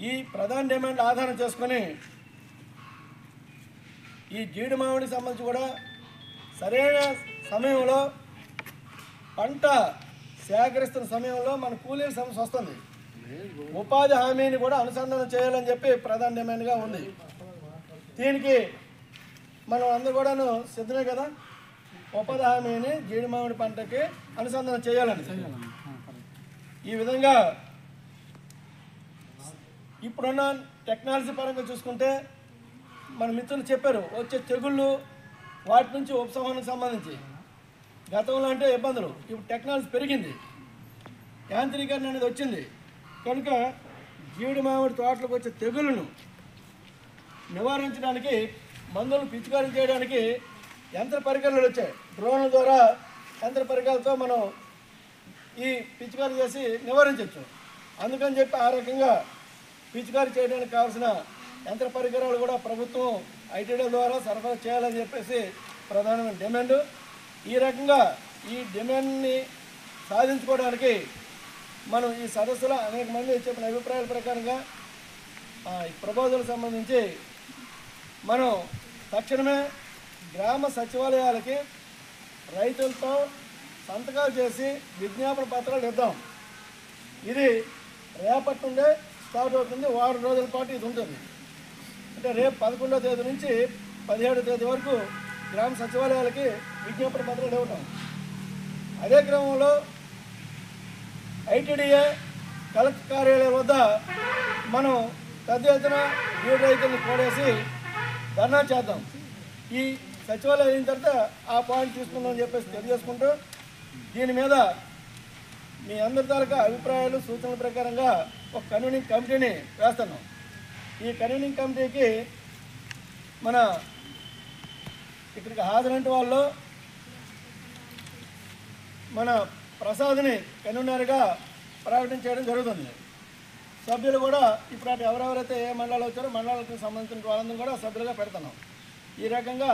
ఈ ప్రధాన డిమాండ్ ఆధారం చేసుకొని ఈ జీడి మామిడికి సంబంధించి కూడా సరైన సమయంలో పంట సేకరిస్తున్న సమయంలో మన కూలీల సమస్య వస్తుంది. ఉపాధి హామీని కూడా అనుసంధానం చేయాలని చెప్పి ప్రధాన డిమాండ్గా ఉంది. దీనికి మనం అందరూ కూడాను సిద్ధమే కదా, ఉపాధి హామీని జీడి మామిడి పంటకి అనుసంధానం చేయాలని. ఈ విధంగా ఇప్పుడున్న టెక్నాలజీ పరంగా చూసుకుంటే మన మిత్రులు చెప్పారు, వచ్చే తెగుళ్ళు వాటి నుంచి ఉపశమనానికి సంబంధించి గతంలో అంటే ఇబ్బందులు, ఇప్పుడు టెక్నాలజీ పెరిగింది, యాంత్రీకరణ అనేది వచ్చింది కనుక జీడి మామిడి తోటలకు వచ్చే తెగుళ్ళను నివారించడానికి మందులను పిచికారీ చేయడానికి యంత్ర పరికరాలు వచ్చాయి. డ్రోన్ల ద్వారా యంత్ర పరికరాలతో మనం ఈ పిచికారీ చేసి నివారించవచ్చు. అందుకని చెప్పి ఆ రకంగా పిచికారీ చేయడానికి కావాల్సిన యంత్ర పరికరాలు కూడా ప్రభుత్వం ఐటీడీ ద్వారా సరఫరా చేయాలని చెప్పేసి ప్రధానమైన డిమాండ్. ఈ రకంగా ఈ డిమాండ్ని సాధించుకోవడానికి మనం ఈ సదస్సులో అనేక మంది చెప్పిన అభిప్రాయాల ప్రకారంగా ఈ ప్రపోజల్ సంబంధించి మనం తక్షణమే గ్రామ సచివాలయాలకి రైతులతో సంతకాలు చేసి విజ్ఞాపన పత్రాలు ఇద్దాం. ఇది రేపటి నుండే స్టార్ట్ అవుతుంది, వారం రోజుల పాటు ఇది ఉంటుంది. అంటే రేపు 11వ తేదీ నుంచి 17వ తేదీ వరకు గ్రామ సచివాలయాలకి విజ్ఞాపన పత్రాలు ఇవ్వటం. అదే క్రమంలో ఐటీడీఏ కలెక్టర్ కార్యాలయం వద్ద మనం పెద్ద ఎత్తున జీడి రైతులను కూడేసి ధర్నా చేద్దాం. ఈ సచివాలయం అయిన తర్వాత ఆ పాయింట్ తీసుకుందామని చెప్పేసి తెలియజేసుకుంటూ దీని మీద మీ అందరి తాలూకా అభిప్రాయాలు సూచనల ప్రకారంగా ఒక కన్వీనింగ్ కమిటీని వేస్తున్నాం. ఈ కన్వీనింగ్ కమిటీకి మన ఇక్కడికి హాజరైన వాళ్ళు మన ప్రసాద్ని కన్వీనర్గా ప్రకటన చేయడం జరుగుతుంది. సభ్యులు కూడా ఇప్పుడు ఎవరెవరైతే ఏ మండలాలు వచ్చారో మండలాలకు సంబంధించిన వాళ్ళందరూ కూడా సభ్యులుగా పెడుతున్నాం. ఈ రకంగా